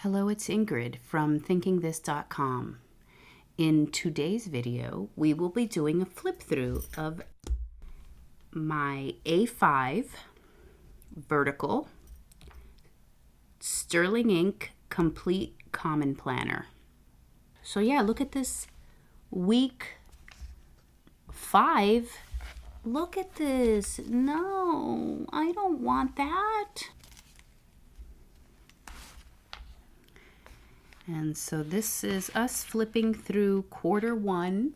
Hello, it's Ingrid from thinkingthis.com. In today's video, we will be doing a flip through of my A5 vertical Sterling Ink Complete Common Planner. So yeah, look at this week 5. Look at this. No, I don't want that. And so this is us flipping through quarter 1.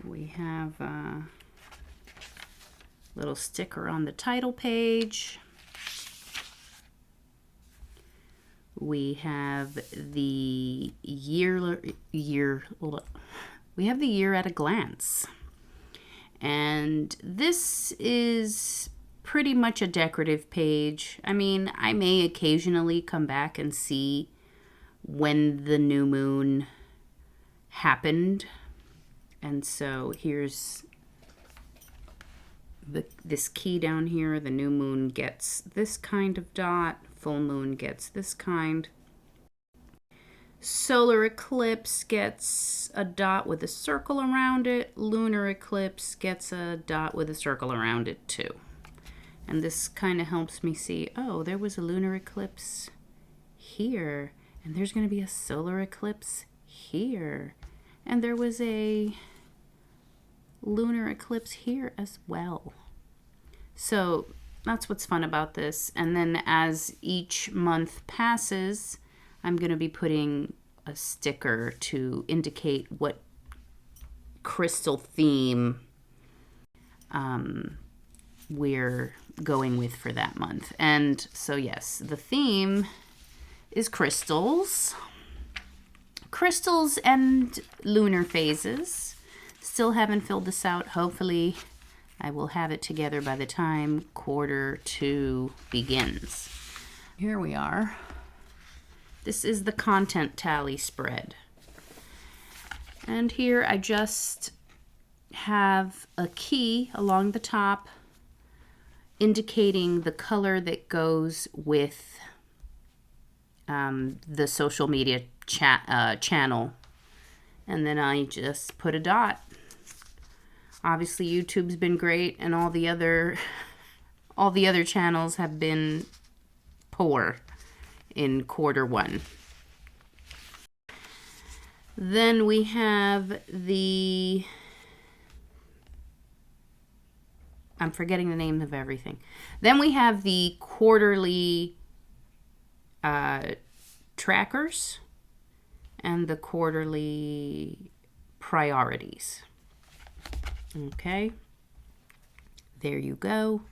We have a little sticker on the title page. We have the we have the year at a glance. And this is pretty much a decorative page. I mean, I may occasionally come back and see when the new moon happened. And so here's this key down here. The new moon gets this kind of dot. Full moon gets this kind. Solar eclipse gets a dot with a circle around it. Lunar eclipse gets a dot with a circle around it too. And this kind of helps me see, oh, there was a lunar eclipse here, and there's going to be a solar eclipse here, and there was a lunar eclipse here as well. So that's what's fun about this. And then as each month passes, I'm going to be putting a sticker to indicate what crystal theme we're going with for that month. And so yes, the theme is crystals and lunar phases. Still haven't filled this out. Hopefully I will have it together by the time quarter 2 begins. Here we are. This is the content tally spread. And here I just have a key along the top indicating the color that goes with the social media channel. And then I just put a dot. Obviously YouTube's been great, and all the other channels have been poor in quarter 1. Then we have the, I'm forgetting the name of everything. Then we have the quarterly trackers and the quarterly priorities. Okay, there you go.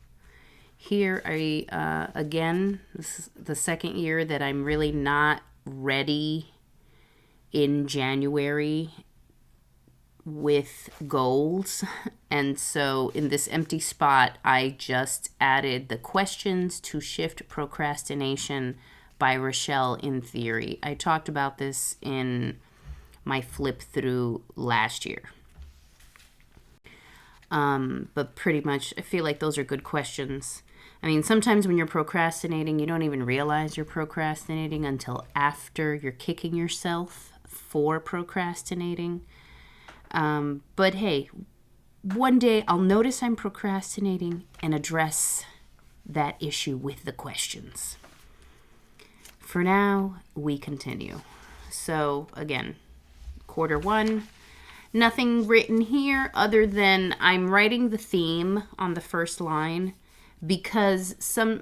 Here again, this is the second year that I'm really not ready in January with goals, and so in this empty spot I just added the questions to shift procrastination by Rochelle in Theory. I talked about this in my flip through last year, but pretty much I feel like those are good questions. I mean, sometimes when you're procrastinating, you don't even realize you're procrastinating until after you're kicking yourself for procrastinating. But hey, one day I'll notice I'm procrastinating and address that issue with the questions. For now, we continue. So again, quarter 1, nothing written here other than I'm writing the theme on the first line, because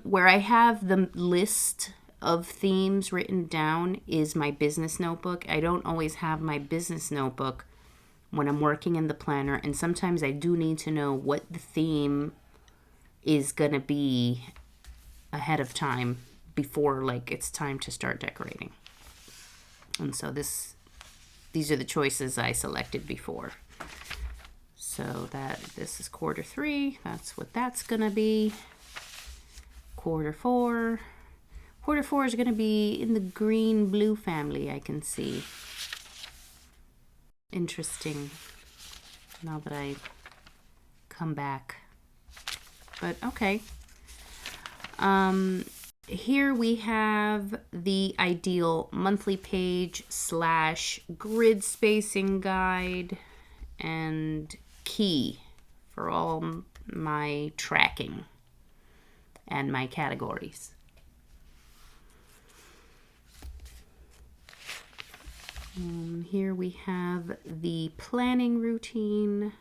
where I have the list of themes written down is my business notebook. I don't always have my business notebook when I'm working in the planner, and sometimes I do need to know what the theme is going to be ahead of time before it's time to start decorating. And so these are the choices I selected before. So this is quarter 3. That's what that's going to be. Quarter 4. Quarter 4 is going to be in the green-blue family, I can see. Interesting. Now that I come back. But okay. Here we have the ideal monthly page / grid spacing guide and key for all my tracking and my categories. Here we have the planning routine.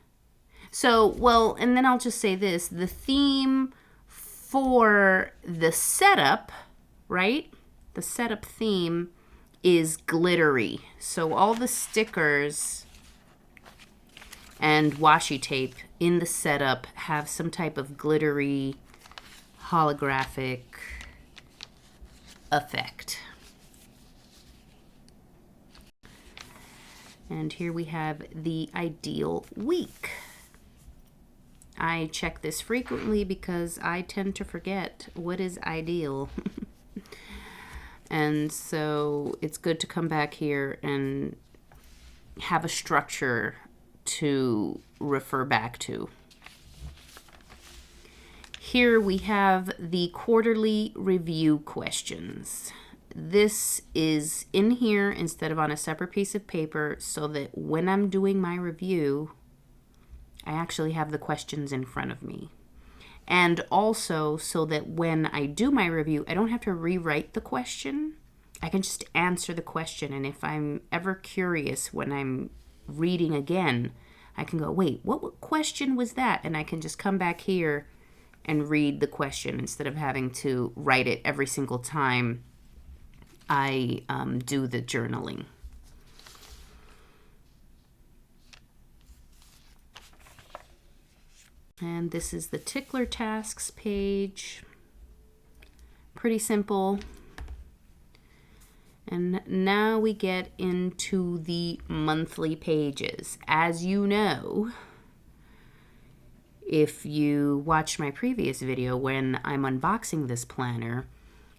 So, well, and then I'll just say this, the theme for the setup, right? The setup theme is glittery. So all the stickers and washi tape in the setup have some type of glittery holographic effect. And here we have the ideal week. I check this frequently because I tend to forget what is ideal. And so it's good to come back here and have a structure to refer back to. Here we have the quarterly review questions. This is in here instead of on a separate piece of paper so that when I'm doing my review, I actually have the questions in front of me. And also so that when I do my review, I don't have to rewrite the question. I can just answer the question. And if I'm ever curious when I'm reading again, I can go, wait, what question was that? And I can just come back here and read the question instead of having to write it every single time I do the journaling. And this is the Tickler Tasks page. Pretty simple. And now we get into the monthly pages. As you know, if you watched my previous video when I'm unboxing this planner,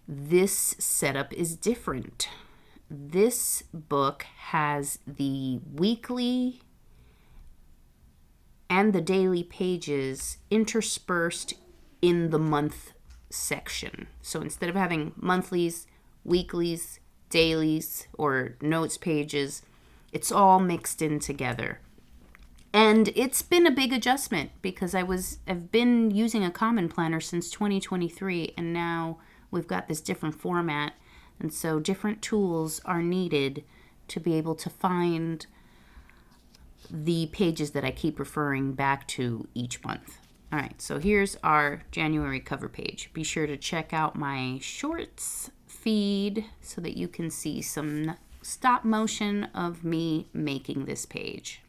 this setup is different. This book has the weekly and the daily pages interspersed in the month section. So instead of having monthlies, weeklies, dailies, or notes pages, it's all mixed in together. And it's been a big adjustment because I've been using a common planner since 2023, and now we've got this different format, and so different tools are needed to be able to find the pages that I keep referring back to each month. All right, so here's our January cover page. Be sure to check out my shorts feed so that you can see some stop motion of me making this page.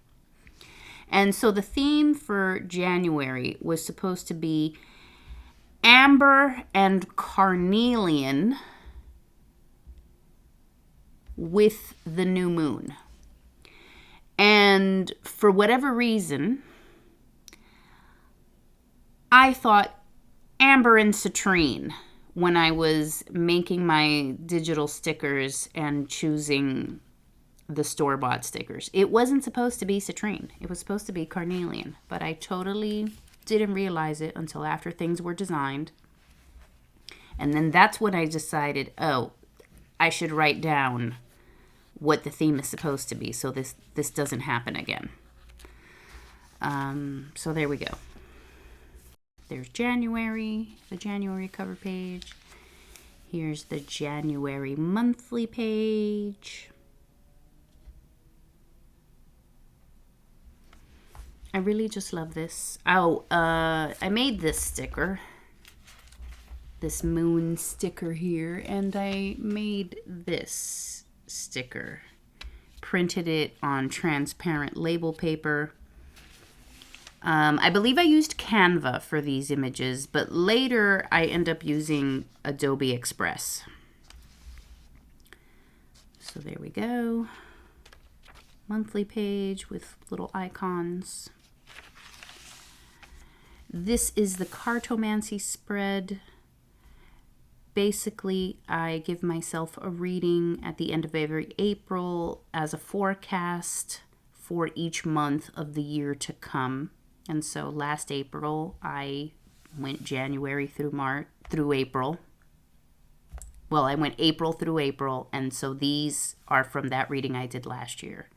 And so the theme for January was supposed to be amber and carnelian with the new moon. And for whatever reason, I thought amber and citrine when I was making my digital stickers and choosing the store-bought stickers. It wasn't supposed to be citrine. It was supposed to be carnelian, but I totally didn't realize it until after things were designed. And then that's when I decided, oh, I should write down what the theme is supposed to be so this doesn't happen again. So there we go. There's January, the January cover page. Here's the January monthly page. I really just love this. Oh, I made this sticker. This moon sticker here, and I made this sticker. Printed it on transparent label paper. I believe I used Canva for these images, but later I end up using Adobe Express. So there we go. Monthly page with little icons. This is the Cartomancy Spread. Basically, I give myself a reading at the end of every April as a forecast for each month of the year to come. And so last April, I Went January through April. Well, I went April through April, and so these are from that reading I did last year.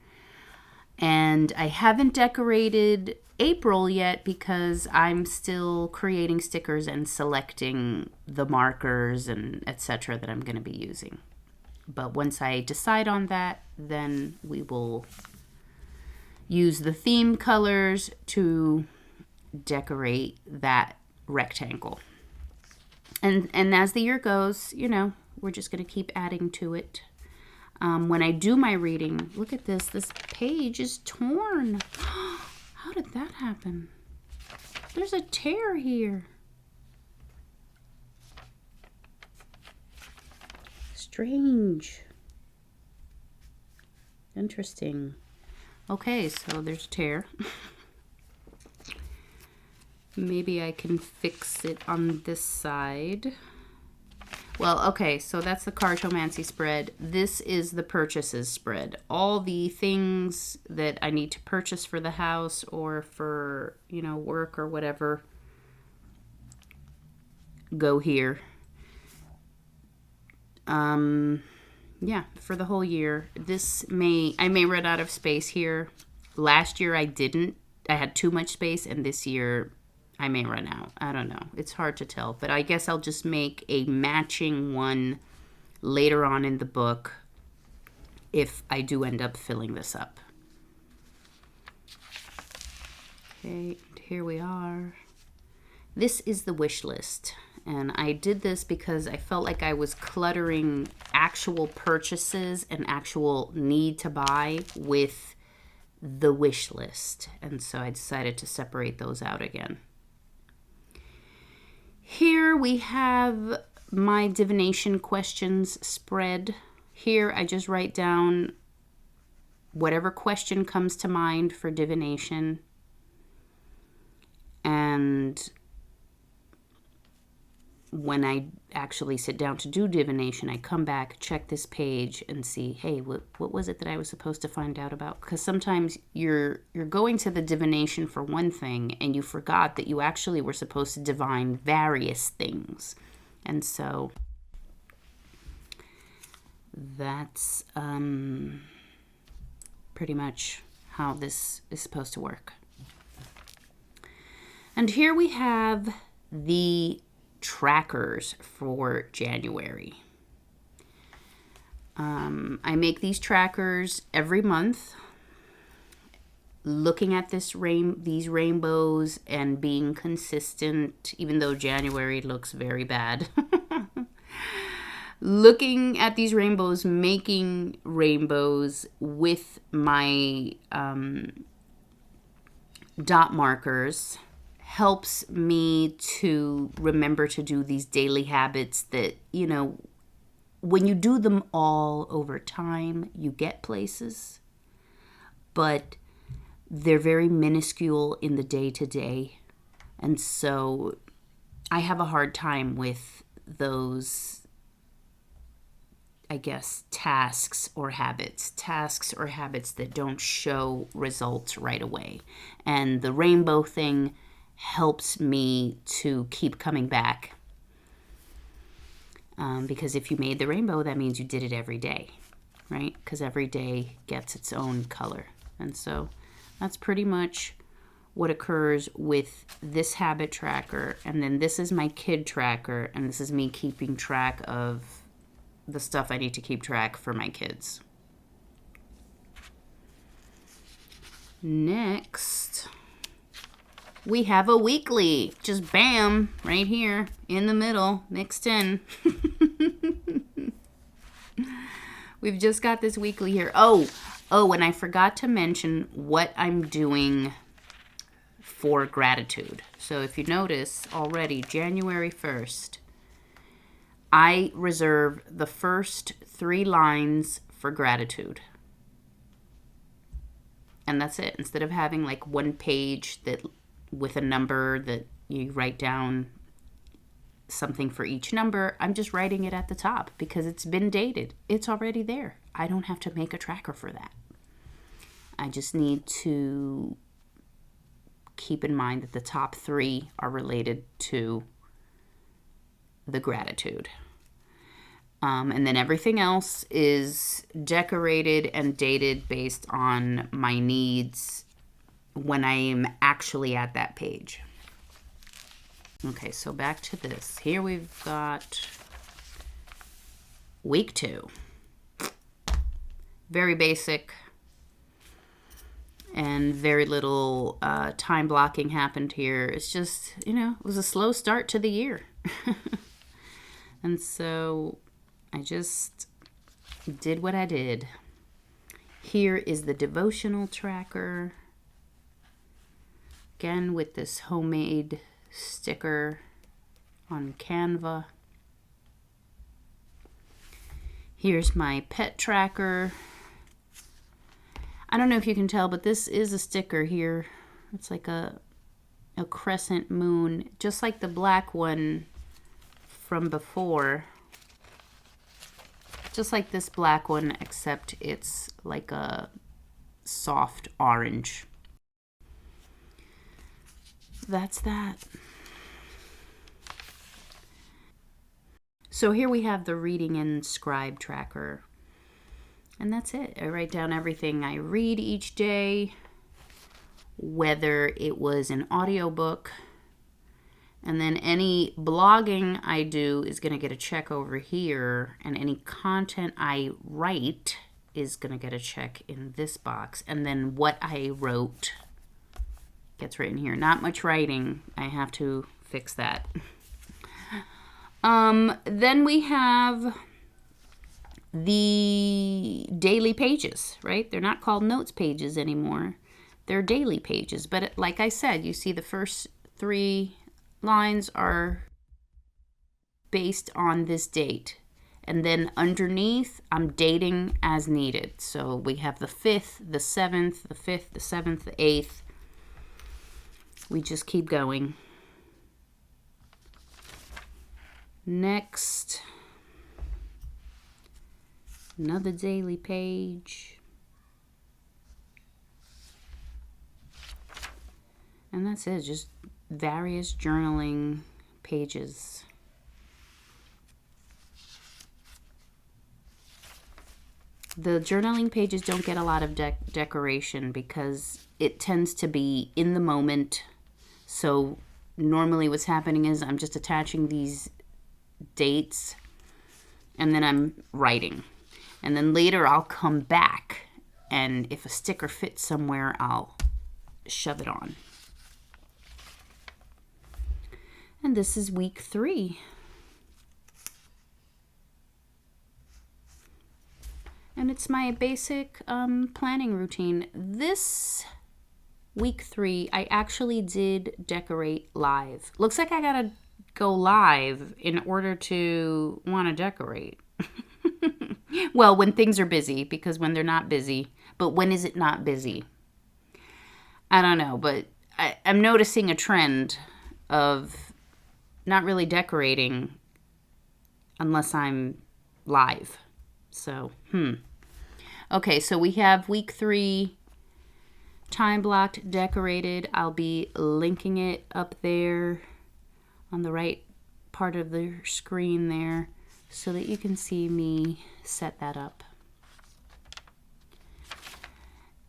And I haven't decorated April yet because I'm still creating stickers and selecting the markers and etc. that I'm going to be using. But once I decide on that, then we will use the theme colors to decorate that rectangle. And as the year goes, you know, we're just going to keep adding to it. When I do my reading, look at this. This page is torn. How did that happen? There's a tear here. Strange. Interesting. Okay, so there's a tear. Maybe I can fix it on this side. Well, okay, so that's the Cartomancy spread. This is the purchases spread. All the things that I need to purchase for the house or for, you know, work or whatever go here. Yeah, for the whole year. I may run out of space here. Last year I didn't. I had too much space, and this year I may run out. I don't know. It's hard to tell. But I guess I'll just make a matching one later on in the book if I do end up filling this up. Okay, here we are. This is the wish list. And I did this because I felt like I was cluttering actual purchases and actual need to buy with the wish list. And so I decided to separate those out again. Here we have my Divination Questions spread. Here I just write down whatever question comes to mind for divination. And when I actually sit down to do divination, I come back, check this page, and see, hey, what was it that I was supposed to find out about? Because sometimes you're going to the divination for one thing, and you forgot that you actually were supposed to divine various things. And so that's pretty much how this is supposed to work. And here we have the trackers for January. I make these trackers every month, looking at these rainbows and being consistent, even though January looks very bad. Looking at these rainbows, making rainbows with my dot markers helps me to remember to do these daily habits that, you know, when you do them all over time, you get places, but they're very minuscule in the day-to-day. And so I have a hard time with those, I guess, tasks or habits that don't show results right away. And the rainbow thing helps me to keep coming back. Because if you made the rainbow, that means you did it every day, right? Because every day gets its own color. And so that's pretty much what occurs with this habit tracker. And then this is my kid tracker, and this is me keeping track of the stuff I need to keep track for my kids. Next, we have a weekly. Just bam, right here in the middle, mixed in. We've just got this weekly here. Oh, and I forgot to mention what I'm doing for gratitude. So if you notice already, January 1st, I reserve the first 3 lines for gratitude. And that's it. Instead of having like one page that with a number that you write down something for each number, I'm just writing it at the top because it's been dated. It's already there. I don't have to make a tracker for that. I just need to keep in mind that the top 3 are related to the gratitude. And then everything else is decorated and dated based on my needs when I am actually at that page. Okay, so back to this. Here we've got week 2. Very basic and very little time blocking happened here. It's just, it was a slow start to the year. And so I just did what I did. Here is the devotional tracker. Again, with this homemade sticker on Canva. Here's my pet tracker. I don't know if you can tell, but this is a sticker here. It's like a crescent moon, just like the black one from before. Just like this black one, except it's like a soft orange. That's that. So here we have the reading and scribe tracker. And that's it. I write down everything I read each day, whether it was an audiobook, and then any blogging I do is going to get a check over here, and any content I write is going to get a check in this box. And then what I wrote gets written here. Not much writing. I have to fix that. Then we have the daily pages, right? They're not called notes pages anymore. They're daily pages. But like I said, you see the first 3 lines are based on this date. And then underneath, I'm dating as needed. So we have the 5th, the 7th, the 5th, the 7th, the 8th. We just keep going. Next, another daily page. And that's it, just various journaling pages. The journaling pages don't get a lot of decoration because it tends to be in the moment. So normally what's happening is I'm just attaching these dates and then I'm writing. And then later I'll come back, and if a sticker fits somewhere, I'll shove it on. And this is week 3. And it's my basic planning routine. This week 3, I actually did decorate live. Looks like I gotta go live in order to want to decorate. Well, when things are busy, because when they're not busy, but when is it not busy? I don't know, but I'm noticing a trend of not really decorating unless I'm live. So, Okay, so we have week 3 time blocked, decorated. I'll be linking it up there on the right part of the screen there so that you can see me set that up.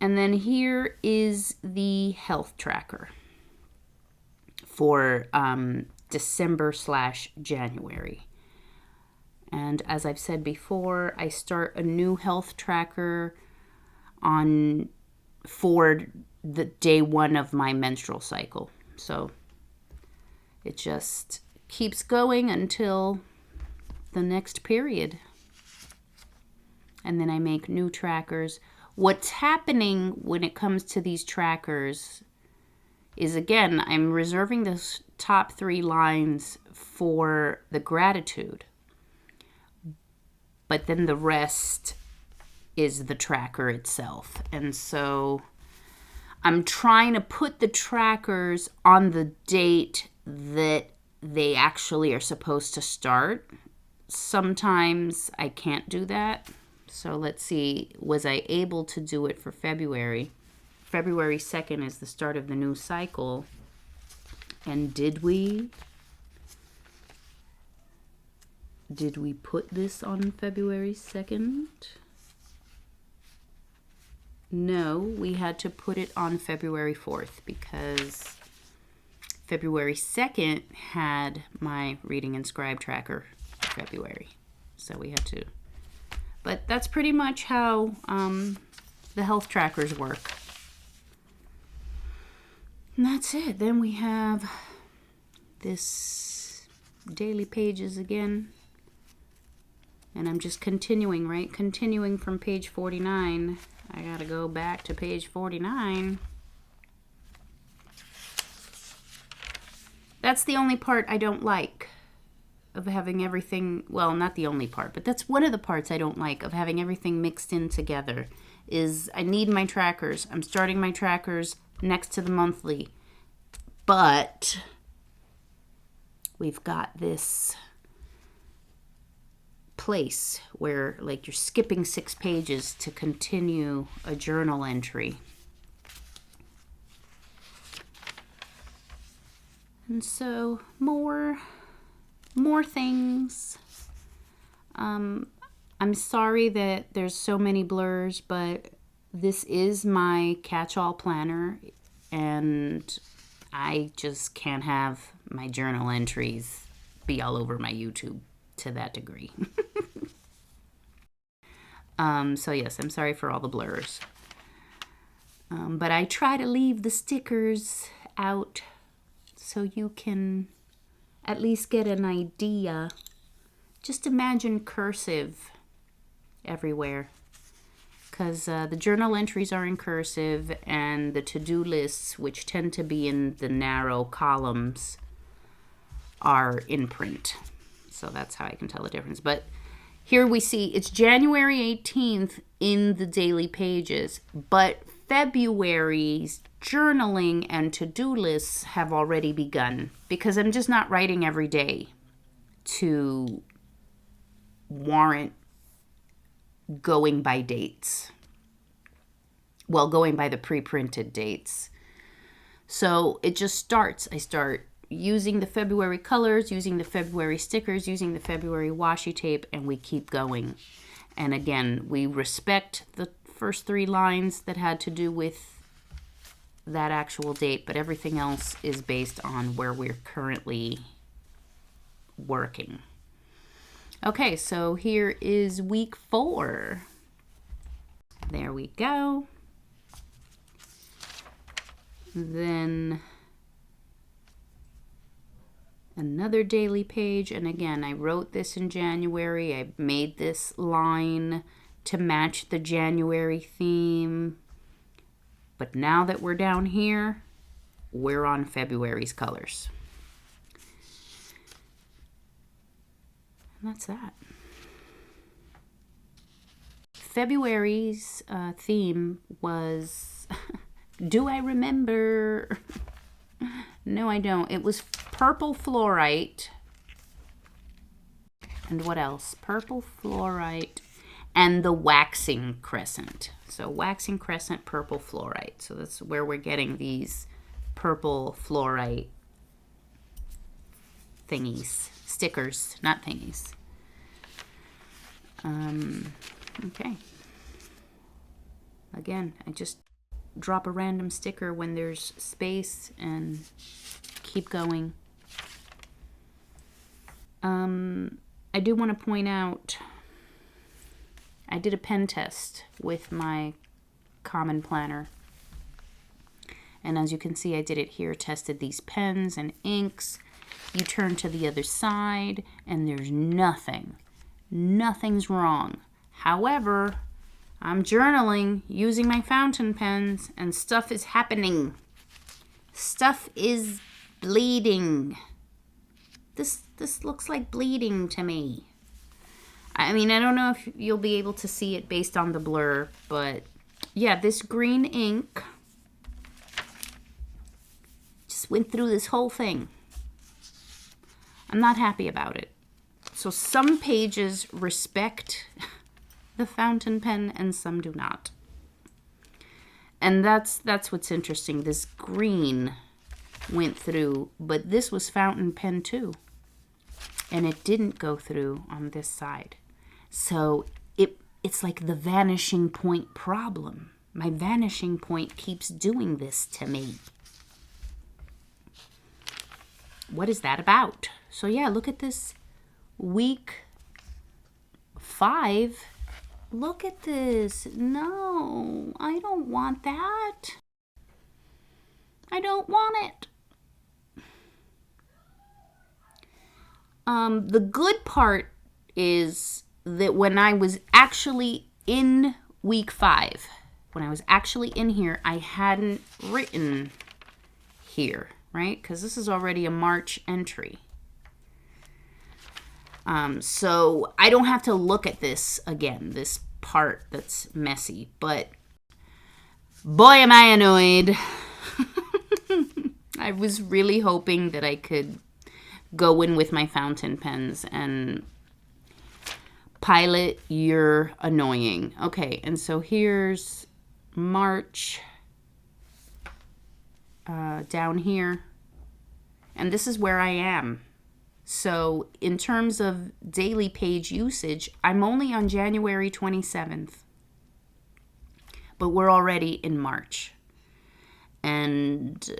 And then here is the health tracker for December/January. And as I've said before, I start a new health tracker for the day 1 of my menstrual cycle. So it just keeps going until the next period. And then I make new trackers. What's happening when it comes to these trackers is, again, I'm reserving those top 3 lines for the gratitude. But then the rest is the tracker itself. And so I'm trying to put the trackers on the date that they actually are supposed to start. Sometimes I can't do that. So let's see, was I able to do it for February? February 2nd is the start of the new cycle. And did we put this on February 2nd? No, we had to put it on February 4th because February 2nd had my reading and scribe tracker for February. So we had to. But that's pretty much how the health trackers work. And that's it. Then we have this daily pages again. And I'm just continuing, right? Continuing from page 49. I gotta go back to page 49. That's the only part I don't like of having everything, well, not the only part, but that's one of the parts I don't like of having everything mixed in together, is I need my trackers. I'm starting my trackers next to the monthly, but we've got this place where like you're skipping 6 pages to continue a journal entry. And so more things. I'm sorry that there's so many blurs, but this is my catch-all planner and I just can't have my journal entries be all over my YouTube to that degree. So yes, I'm sorry for all the blurs. But I try to leave the stickers out so you can at least get an idea. Just imagine cursive everywhere. Because the journal entries are in cursive and the to-do lists, which tend to be in the narrow columns, are in print. So that's how I can tell the difference. But here we see it's January 18th in the daily pages, but February's journaling and to-do lists have already begun because I'm just not writing every day to warrant going by dates. Well, going by the pre-printed dates. So it just starts. I start using the February colors, using the February stickers, using the February washi tape, and we keep going. And again, we respect the first 3 lines that had to do with that actual date, but everything else is based on where we're currently working. Okay, so here is week 4. There we go. Then another daily page, and again, I wrote this in January. I made this line to match the January theme. But now that we're down here, we're on February's colors. And that's that. February's theme was, do I remember? No, I don't. It was purple fluorite. And what else? Purple fluorite and the waxing crescent. So waxing crescent, purple fluorite. So that's where we're getting these purple fluorite thingies. Stickers, not thingies. Okay. Again, I just drop a random sticker when there's space and keep going. I do want to point out, I did a pen test with my Common Planner. And as you can see, I did it here, tested these pens and inks. You turn to the other side and there's nothing. Nothing's wrong. However, I'm journaling using my fountain pens and stuff is happening. Stuff is bleeding. This looks like bleeding to me. I mean, I don't know if you'll be able to see it based on the blur, but yeah, this green ink just went through this whole thing. I'm not happy about it. So some pages respect the fountain pen and some do not. And that's what's interesting. This green went through, but this was fountain pen too. And it didn't go through on this side. So it's like the vanishing point problem. My vanishing point keeps doing this to me. What is that about? So yeah, look at this week 5. Look at this. No, I don't want that. I don't want it. The good part is that when I was actually in week 5, when I was actually in here, I hadn't written here, right? Because this is already a March entry. So I don't have to look at this again, this part that's messy, but boy, am I annoyed. I was really hoping that I could go in with my fountain pens and Pilot, you're annoying. Okay, and so here's March down here, and this is where I am. So in terms of daily page usage, I'm only on January 27th, but we're already in March. And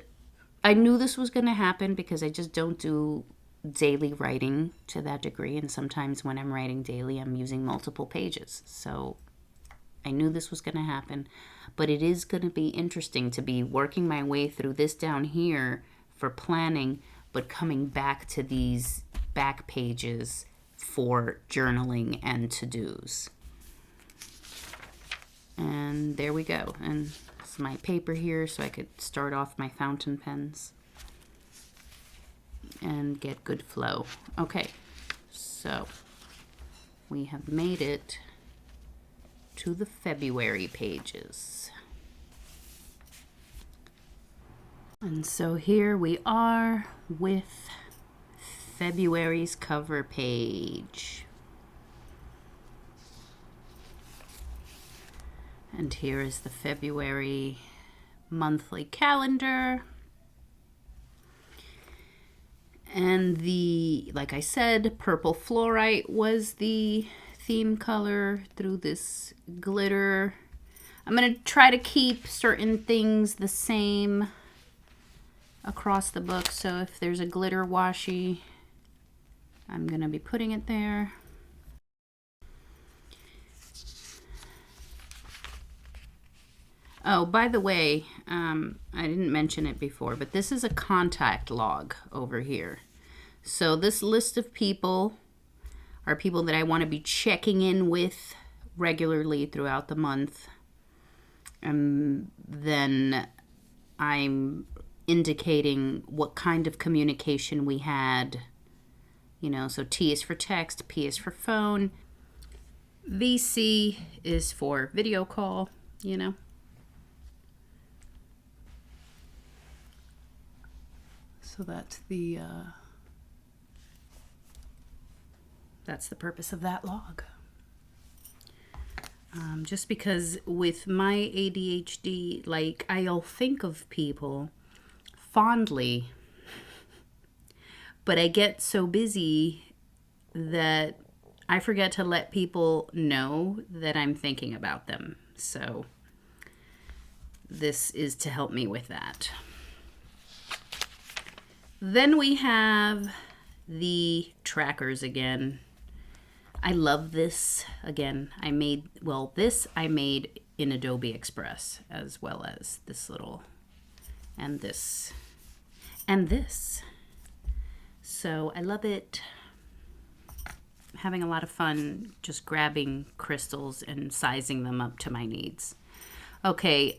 I knew this was going to happen because I just don't do daily writing to that degree, and sometimes when I'm writing daily I'm using multiple pages, so I knew this was going to happen. But it is going to be interesting to be working my way through this down here for planning, but coming back to these back pages for journaling and to-dos. And there we go, and it's my paper here so I could start off my fountain pens and get good flow. Okay, so we have made it to the February pages. And so here we are with February's cover page. And here is the February monthly calendar. And the, like I said, purple fluorite was the theme color through this glitter. I'm going to try to keep certain things the same across the book. So if there's a glitter washi, I'm going to be putting it there. Oh, by the way, I didn't mention it before, but this is a contact log over here. So this list of people are people that I want to be checking in with regularly throughout the month. And then I'm indicating what kind of communication we had. You know, so T is for text, P is for phone, VC is for video call, you know. So that's the purpose of that log. Just because with my ADHD, like, I'll think of people fondly, but I get so busy that I forget to let people know that I'm thinking about them. So this is to help me with that. Then we have the trackers again. I love this. Again, I made in Adobe Express, as well as this little, and this, and this. So I love it. Having a lot of fun just grabbing crystals and sizing them up to my needs. Okay,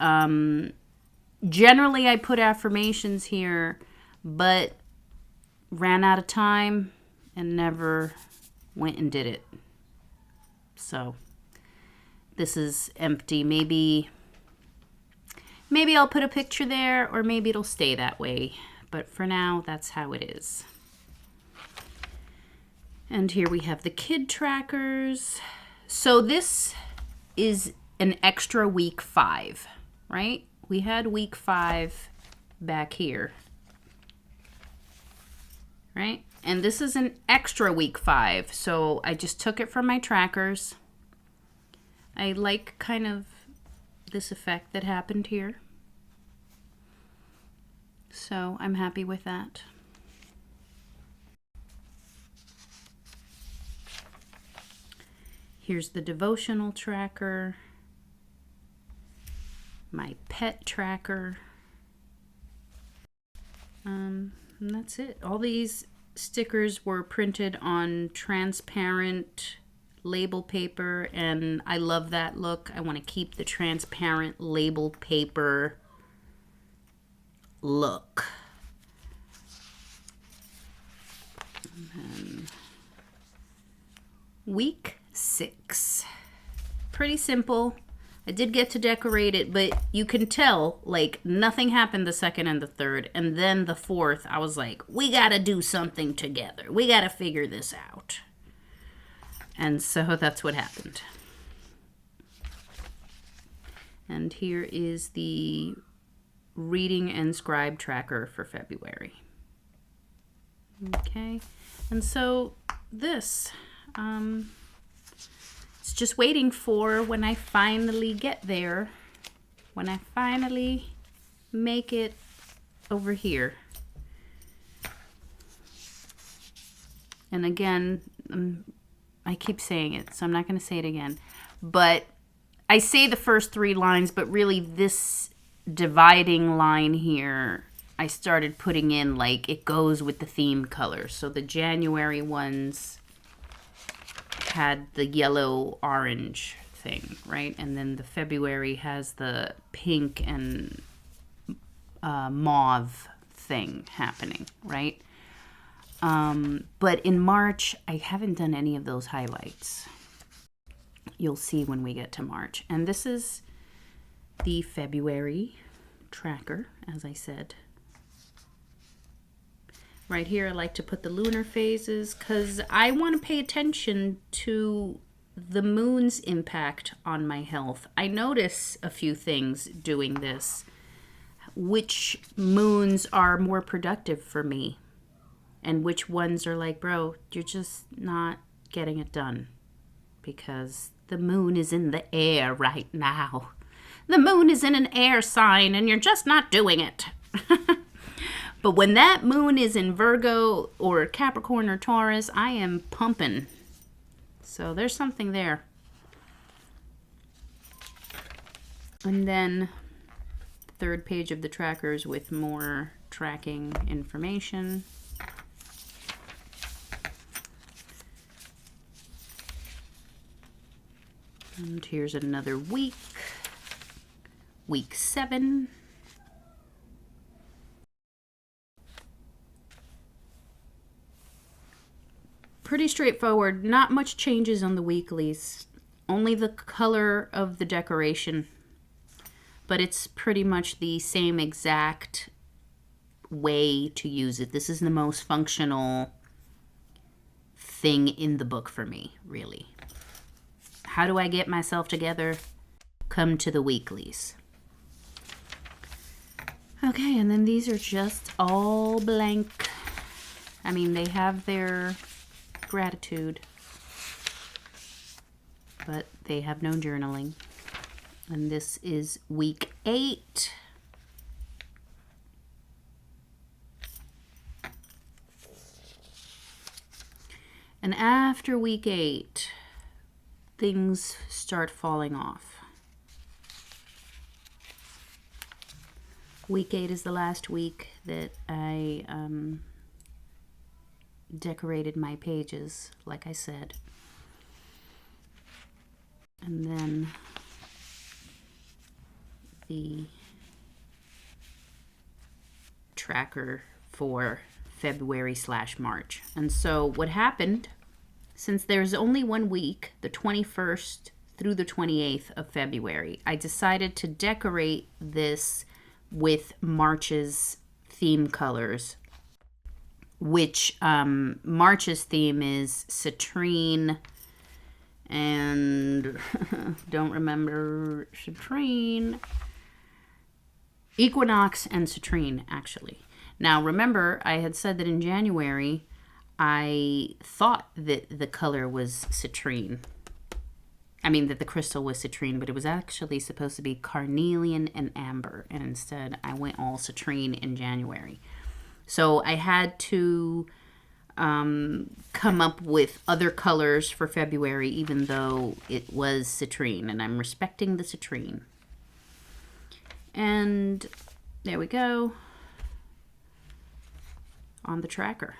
generally I put affirmations here, but ran out of time and never went and did it. So this is empty. Maybe I'll put a picture there, or maybe it'll stay that way. But for now, that's how it is. And here we have the kid trackers. So this is an extra week 5, right? we had week 5 back here, right? And this is an extra week 5, so I just took it from my trackers. I like kind of this effect that happened here, so I'm happy with that. Here's the devotional tracker, my pet tracker, and that's it. All these stickers were printed on transparent label paper, and I love that look. I want to keep the transparent label paper look. And then week 6. Pretty simple. I did get to decorate it, but you can tell, like, nothing happened the 2nd and the 3rd. And then the 4th, I was like, we gotta do something together. We gotta figure this out. And so that's what happened. And here is the reading and scribe tracker for February. Okay. And so this, it's just waiting for when I finally get there, when I finally make it over here. And again, I keep saying it, so I'm not going to say it again. But I say the first 3 lines, but really this dividing line here, I started putting in like it goes with the theme colors. So the January ones had the yellow orange thing, right? And then the February has the pink and mauve thing happening, right? But in March, I haven't done any of those highlights. You'll see when we get to March. And this is the February tracker, as I said. Right here, I like to put the lunar phases because I want to pay attention to the moon's impact on my health. I notice a few things doing this. Which moons are more productive for me? And which ones are like, bro, you're just not getting it done because the moon is in the air right now. The moon is in an air sign and you're just not doing it. But when that moon is in Virgo or Capricorn or Taurus, I am pumping. So there's something there. And then 3rd page of the trackers with more tracking information. And here's another week. Week 7. Pretty straightforward. Not much changes on the weeklies. Only the color of the decoration. But it's pretty much the same exact way to use it. This is the most functional thing in the book for me, really. How do I get myself together? Come to the weeklies. Okay, and then these are just all blank. I mean, they have their gratitude, but they have no journaling. And this is week 8. And after week 8, things start falling off. Week 8 is the last week that I decorated my pages, like I said. And then the tracker for February/March. And so what happened, since there's only 1 week, the 21st through the 28th of February, I decided to decorate this with March's theme colors, which March's theme is citrine and don't remember citrine. Equinox and citrine, actually. Now, remember, I had said that in January, I thought that the color was citrine. I mean, that the crystal was citrine, but it was actually supposed to be carnelian and amber. And instead, I went all citrine in January. So I had to come up with other colors for February, even though it was citrine. And I'm respecting the citrine. And there we go on the tracker.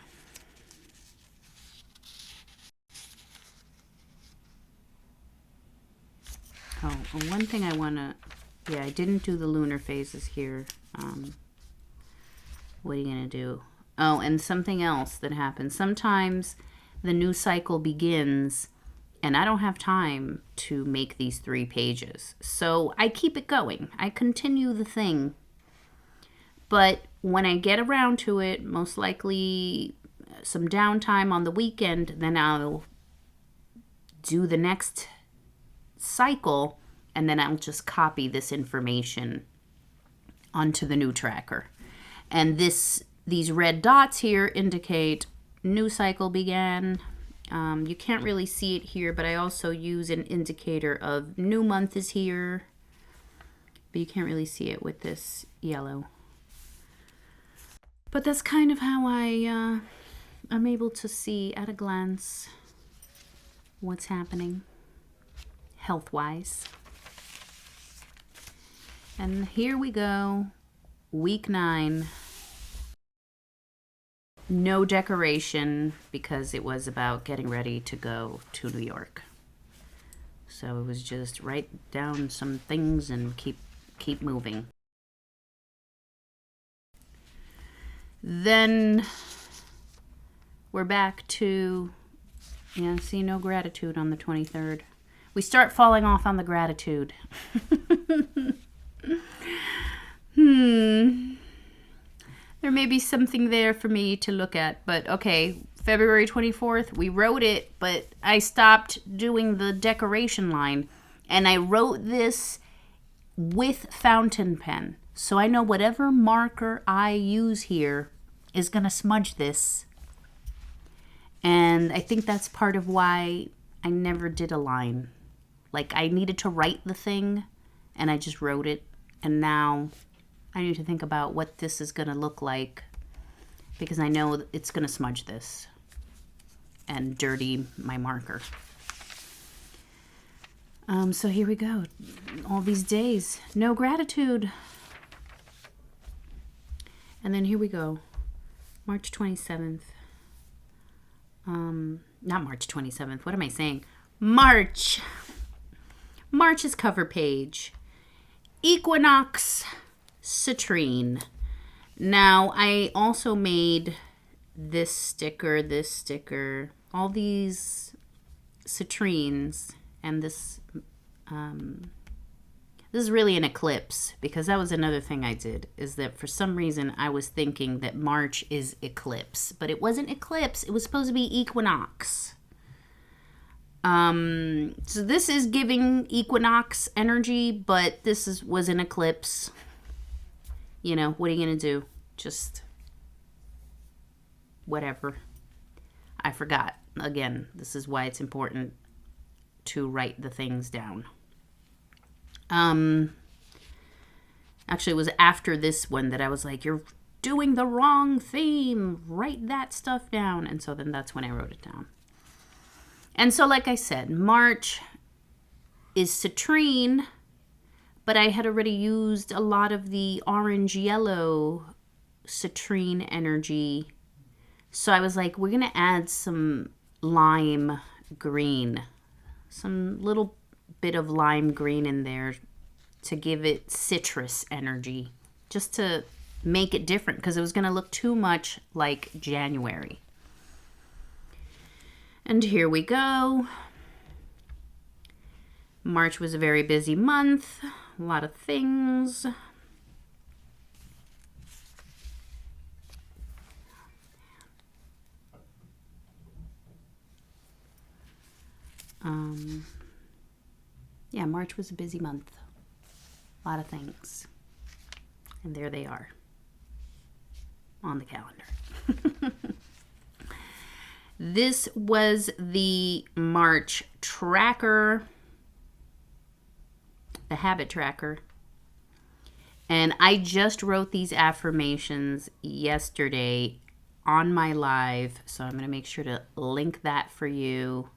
Oh, one thing I want to, I didn't do the lunar phases here. What are you going to do? Oh, and something else that happens. Sometimes the new cycle begins and I don't have time to make these 3 pages. So I keep it going. I continue the thing. But when I get around to it, most likely some downtime on the weekend, then I'll do the next cycle, and then I'll just copy this information onto the new tracker. And these red dots here indicate new cycle began. You can't really see it here, but I also use an indicator of new month is here, but you can't really see it with this yellow. But that's kind of how I'm able to see at a glance what's happening health-wise. And here we go, week 9. No decoration because it was about getting ready to go to New York. So it was just write down some things and keep moving. Then we're back to, see, no gratitude on the 23rd. We start falling off on the gratitude. There may be something there for me to look at, but okay, February 24th, we wrote it, but I stopped doing the decoration line, and I wrote this with fountain pen. So I know whatever marker I use here is going to smudge this. And I think that's part of why I never did a line. Like, I needed to write the thing, and I just wrote it, and now I need to think about what this is going to look like, because I know it's going to smudge this and dirty my marker. So here we go. All these days. No gratitude. And then here we go. March 27th. Not March 27th. What am I saying? March. March's cover page. Equinox citrine. Now, I also made this sticker, all these citrines, and this is really an eclipse, because that was another thing I did, is that for some reason I was thinking that March is eclipse, but it wasn't eclipse, it was supposed to be equinox. So this is giving equinox energy, but this was an eclipse. You know, what are you going to do? Just whatever. I forgot. Again, this is why it's important to write the things down. Actually, it was after this one that I was like, you're doing the wrong theme. Write that stuff down. And so then that's when I wrote it down. And so, like I said, March is citrine, but I had already used a lot of the orange-yellow citrine energy. So I was like, we're going to add some lime green, some little bit of lime green in there to give it citrus energy, just to make it different, because it was going to look too much like January. And here we go. March was a very busy month. A lot of things. Yeah, March was a busy month. A lot of things. And there they are on the calendar. This was the March tracker, the habit tracker. And I just wrote these affirmations yesterday on my live. So I'm going to make sure to link that for you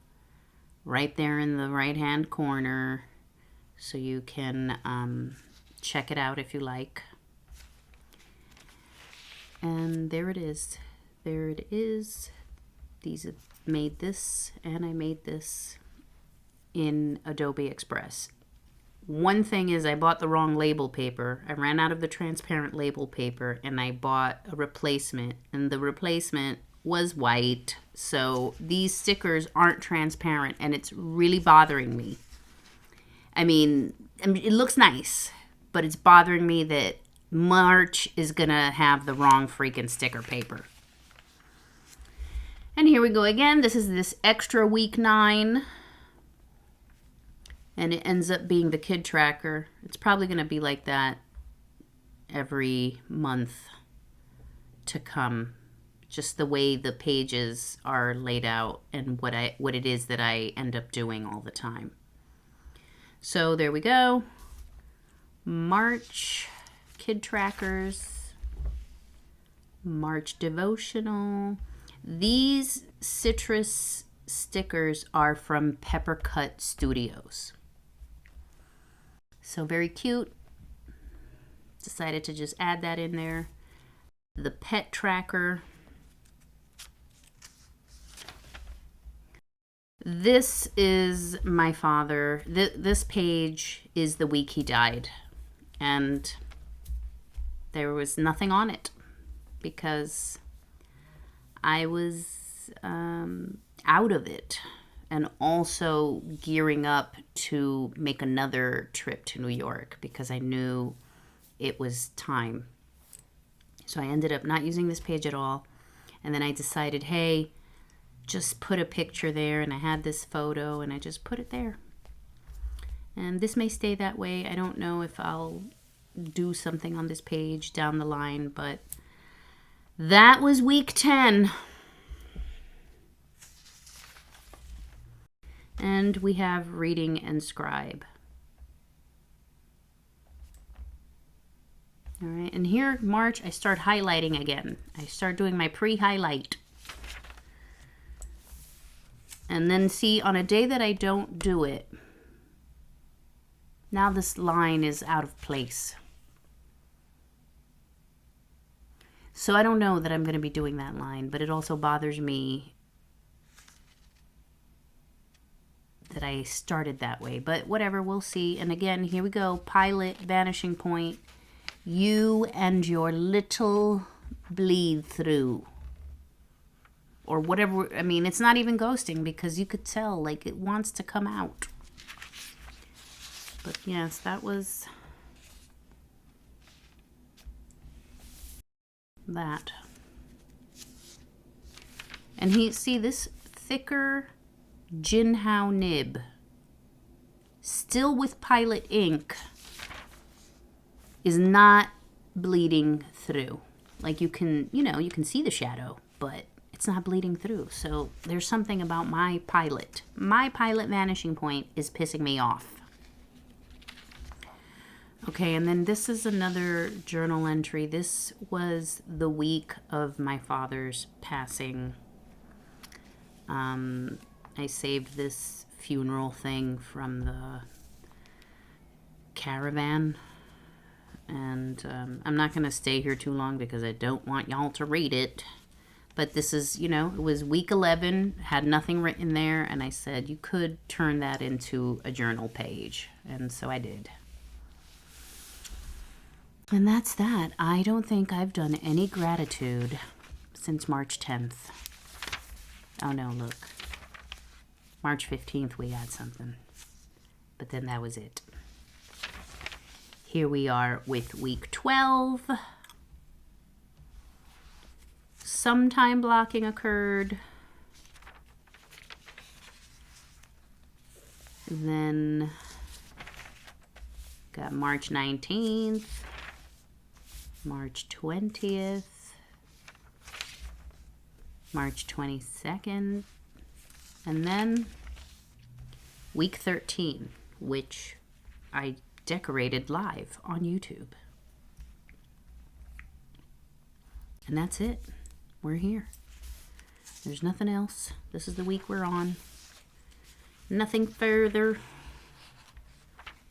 right there in the right-hand corner so you can check it out if you like. And there it is. There it is. These have made this, and I made this in Adobe Express. One thing is I bought the wrong label paper. I ran out of the transparent label paper, and I bought a replacement, and the replacement was white. So these stickers aren't transparent, and it's really bothering me. I mean, it looks nice, but it's bothering me that March is going to have the wrong freaking sticker paper. And here we go again. This is this extra week 9. And it ends up being the kid tracker. It's probably going to be like that every month to come. Just the way the pages are laid out and what it is that I end up doing all the time. So there we go. March kid trackers. March devotional. These citrus stickers are from Peppercut Studios. So very cute. Decided to just add that in there. The pet tracker. This is my father. This page is the week he died. And there was nothing on it because I was out of it and also gearing up to make another trip to New York because I knew it was time. So I ended up not using this page at all. And then I decided, hey, just put a picture there. And I had this photo and I just put it there. And this may stay that way. I don't know if I'll do something on this page down the line, but that was week 10. And we have reading and scribe. All right, and here, March, I start highlighting again. I start doing my pre-highlight. And then see, on a day that I don't do it, now this line is out of place. So I don't know that I'm going to be doing that line, but it also bothers me that I started that way. But whatever, we'll see. And again, here we go. Pilot, vanishing point. You and your little bleed through. Or whatever. I mean, it's not even ghosting because you could tell, like, it wants to come out. But yes, that was that. And see this thicker Jinhao nib, still with Pilot ink, is not bleeding through. Like you can see the shadow, but it's not bleeding through. So there's something about my Pilot. My Pilot vanishing point is pissing me off. Okay, and then this is another journal entry. This was the week of my father's passing. I saved this funeral thing from the caravan. And I'm not going to stay here too long because I don't want y'all to read it. But this is, it was week 11, had nothing written there. And I said you could turn that into a journal page. And so I did. And that's that. I don't think I've done any gratitude since March 10th. Oh no, look. March 15th we had something. But then that was it. Here we are with week 12. Some time blocking occurred. Then got March 19th. March 20th, March 22nd, and then week 13, which I decorated live on YouTube. And that's it. We're here. There's nothing else. This is the week we're on. Nothing further.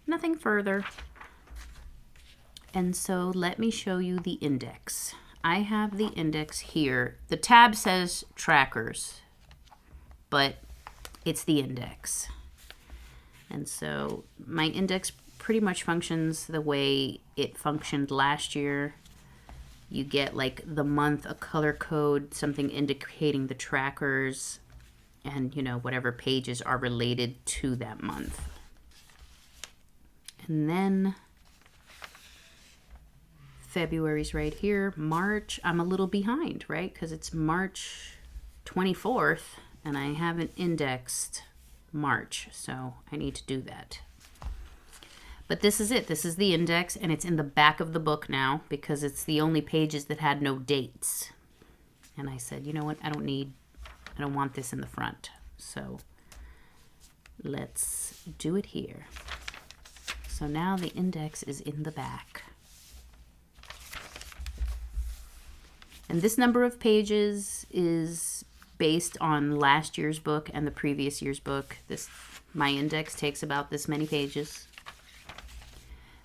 Nothing further. And so let me show you the index. I have the index here. The tab says trackers, but it's the index. And so my index pretty much functions the way it functioned last year. You get like the month, a color code, something indicating the trackers, and you know, whatever pages are related to that month. And then February's right here. March, I'm a little behind, right? Because it's March 24th and I haven't indexed March, so I need to do that. But this is it. This is the index, and it's in the back of the book now because it's the only pages that had no dates. And I said, you know what? I don't want this in the front. So let's do it here. So now the index is in the back. And this number of pages is based on last year's book and the previous year's book. My index takes about this many pages.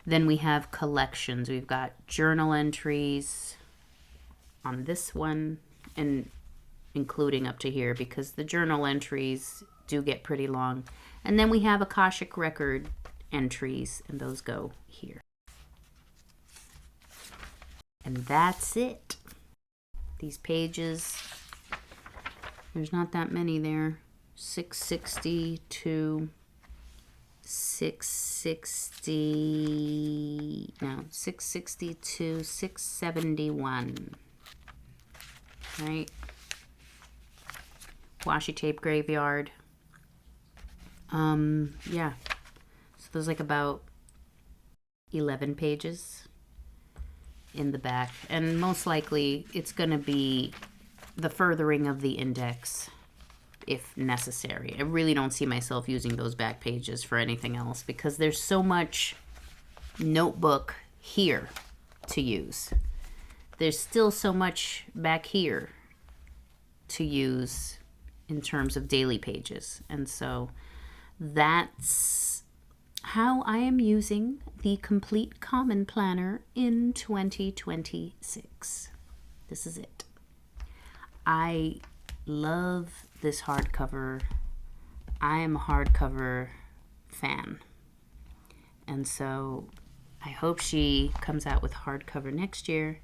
Then we have collections. We've got journal entries on this one, and including up to here because the journal entries do get pretty long. And then we have Akashic Record entries, and those go here. And that's it. These pages, there's not that many there. 660 to 660 to 671, right? Washi tape graveyard. Yeah. So there's like about 11 pages in the back, and most likely it's going to be the furthering of the index if necessary. I really don't see myself using those back pages for anything else because there's so much notebook here to use. There's still so much back here to use in terms of daily pages. And so that's how I am using the Complete Common Planner in 2026. This is it. I love this hardcover. I am a hardcover fan. And so I hope she comes out with hardcover next year.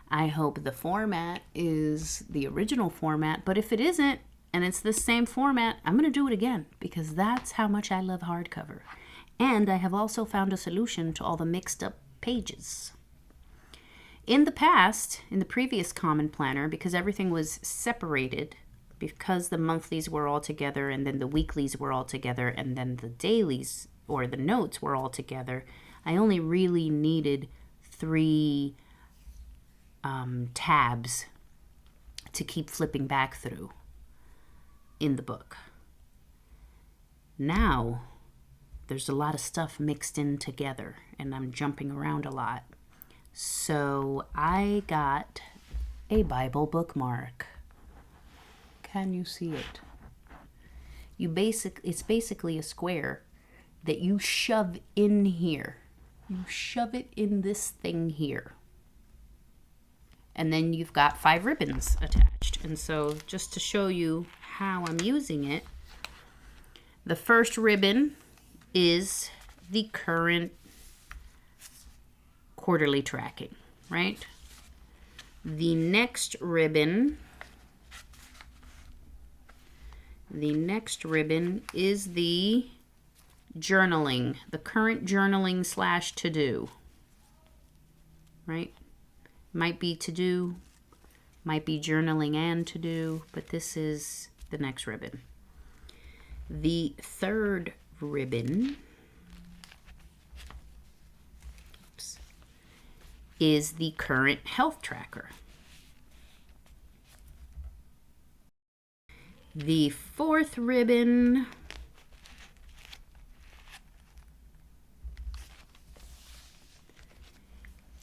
I hope the format is the original format, but if it isn't, and it's the same format, I'm going to do it again because that's how much I love hardcover. And I have also found a solution to all the mixed up pages. In the past, in the previous Common Planner, because everything was separated, because the monthlies were all together and then the weeklies were all together and then the dailies or the notes were all together, I only really needed 3 tabs to keep flipping back through in the book. Now, there's a lot of stuff mixed in together and I'm jumping around a lot. So I got a Bible bookmark. Can you see it? It's basically a square that you shove in here. You shove it in this thing here. And then you've got 5 ribbons attached. And so just to show you how I'm using it, the first ribbon is the current quarterly tracking, right? The next ribbon is the journaling, the current journaling / to-do, right? Might be to-do, might be journaling and to-do, but this is the next ribbon. The third ribbon is the current health tracker. The fourth ribbon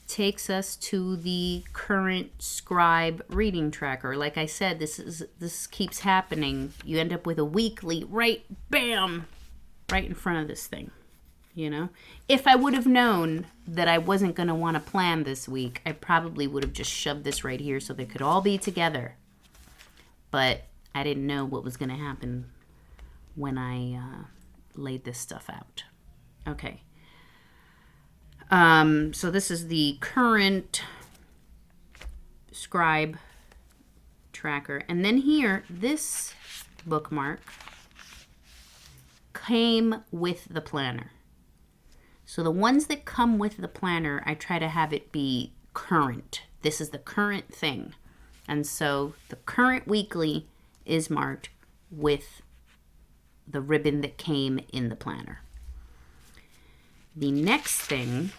takes us to the current scribe reading tracker. Like I said, this keeps happening. You end up with a weekly right in front of this thing. You know, if I would have known that I wasn't going to want to plan this week, I probably would have just shoved this right here so they could all be together. But I didn't know what was going to happen when I laid this stuff out. Okay. So this is the current scribe tracker. And then here, this bookmark came with the planner. So the ones that come with the planner, I try to have it be current. This is the current thing. And so the current weekly is marked with the ribbon that came in the planner. The next thing,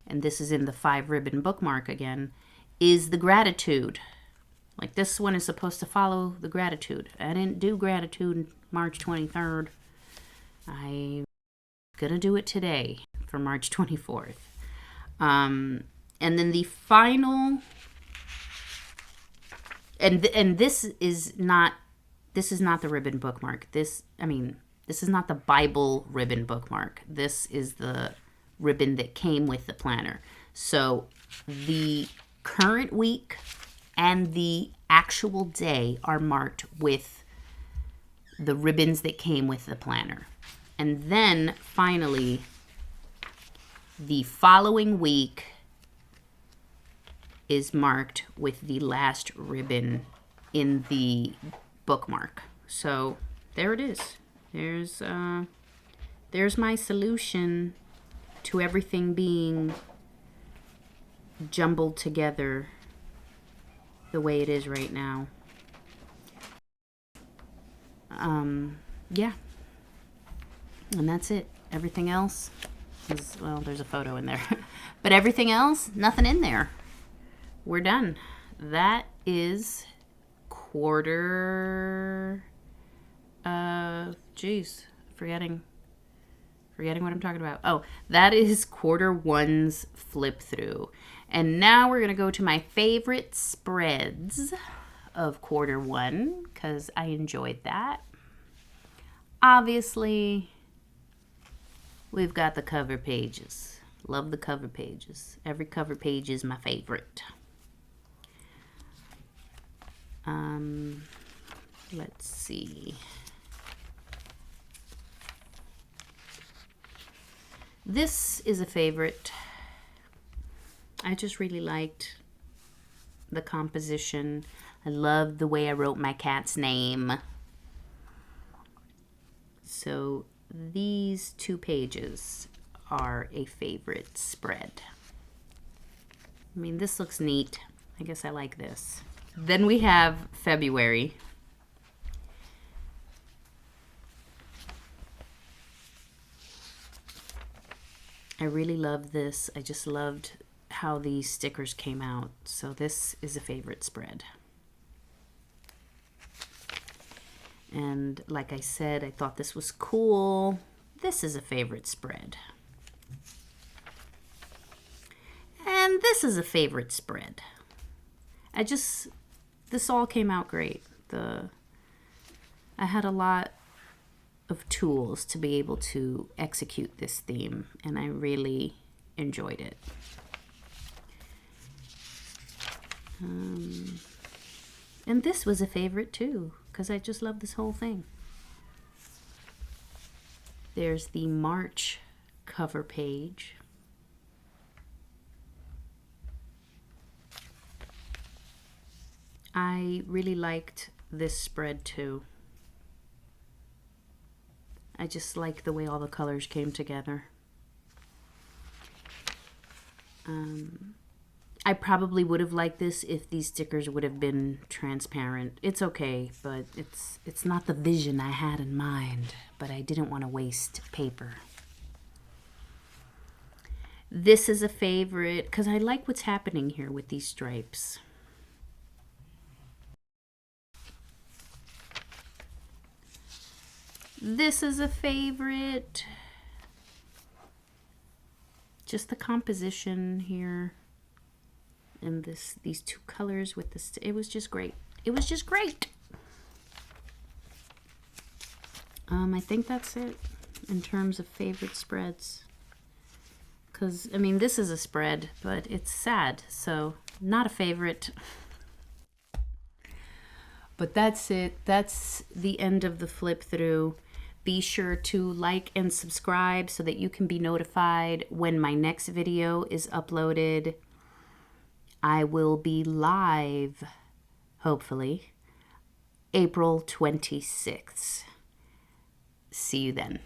and this is in the 5-ribbon bookmark again, is the gratitude. Like this one is supposed to follow the gratitude. I didn't do gratitude March 23rd. I'm gonna do it today for March 24th. And then the final, and this is not the ribbon bookmark. This is not the Bible ribbon bookmark. This is the ribbon that came with the planner. So the current week and the actual day are marked with the ribbons that came with the planner. And then finally, the following week is marked with the last ribbon in the bookmark. So there it is. There's my solution to everything being jumbled together the way it is right now. Yeah. And that's it. Everything else is, well, there's a photo in there. But everything else, nothing in there. We're done. That is quarter... forgetting what I'm talking about. Oh, that is quarter one's flip through. And now we're going to go to my favorite spreads of quarter one because I enjoyed that. Obviously, we've got the cover pages. Love the cover pages. Every cover page is my favorite. Let's see. This is a favorite. I just really liked the composition. I loved the way I wrote my cat's name. So these 2 pages are a favorite spread. I mean, this looks neat. I guess I like this. Then we have February. I really love this. I just loved how these stickers came out. So this is a favorite spread. And like I said, I thought this was cool. This is a favorite spread. And this is a favorite spread. This all came out great. I had a lot of tools to be able to execute this theme, and I really enjoyed it. And this was a favorite too, because I just love this whole thing. There's the March cover page. I really liked this spread too. I just like the way all the colors came together. I probably would have liked this if these stickers would have been transparent. It's okay, but it's not the vision I had in mind, but I didn't want to waste paper. This is a favorite because I like what's happening here with these stripes. This is a favorite. Just the composition here. And these two colors with this, it was just great. It was just great. I think that's it in terms of favorite spreads. Because, I mean, this is a spread, but it's sad, so not a favorite. But that's it. That's the end of the flip through. Be sure to like and subscribe so that you can be notified when my next video is uploaded. I will be live, hopefully, April 26th. See you then.